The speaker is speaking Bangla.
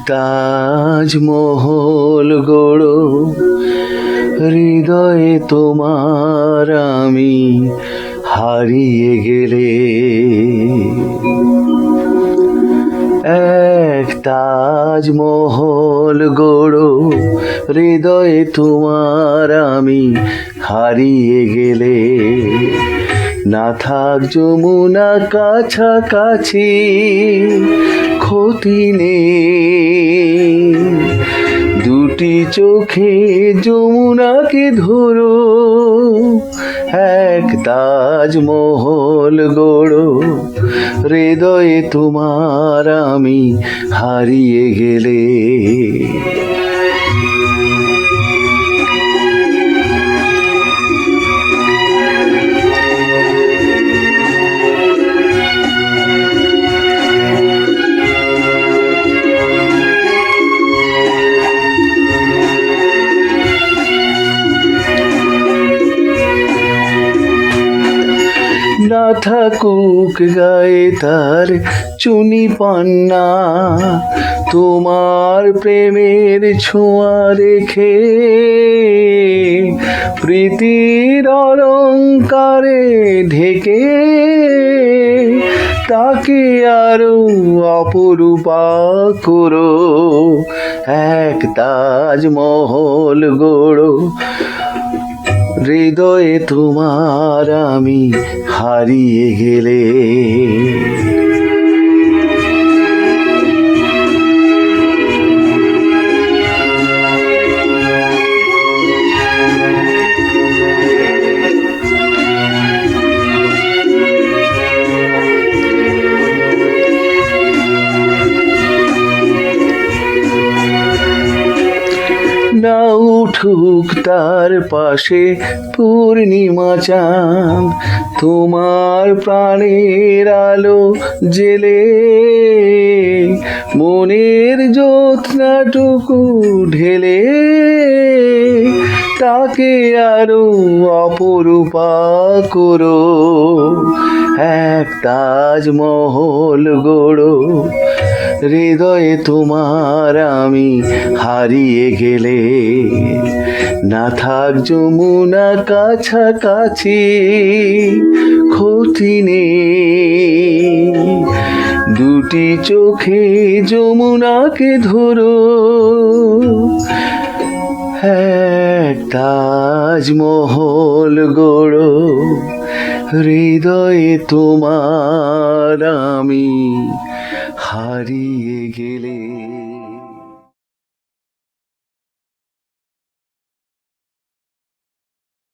তাজমহল গড়ো হৃদয়ে তোমার আমি হারিয়ে গেলে। এক তাজমহল গড়ো হৃদয়ে তোমার আমি হারিয়ে গেলে। না থাক যমুনা কাছাকাছি ক্ষতি নেই, দুটি চোখে যমুনাকে ধরো। এক তাজমহল গড়ো হৃদয়ে তোমার আমি হারিয়ে গেলে। না থাকুক গায়ে তার চুনি পান্না, তোমার প্রেমের ছোঁয়া রেখে প্রীতির অলঙ্কারে ঢেকে তাকে আরো অপরূপা করো। এক তাজমহল গড়ো হৃদয়ে তোমার আমি হারিয়ে গেলে। না উঠুক তার পাশে পূর্ণিমা চাঁদ, তোমার প্রাণের আলো জেলে মনের জ্যোৎস্নাটুকু ঢেলে তাকে আরো অপরূপা করো। এক তাজমহল গড়ো হৃদয়ে তোমার আমি হারিয়ে গেলে। না থাক যমুনা কাছাকাছি ক্ষতি নেই, দুটি চোখে যমুনাকে ধরো। এক তাজমহল গড়ো হৃদয়ে তোমার আমি হারিয়ে গেলে।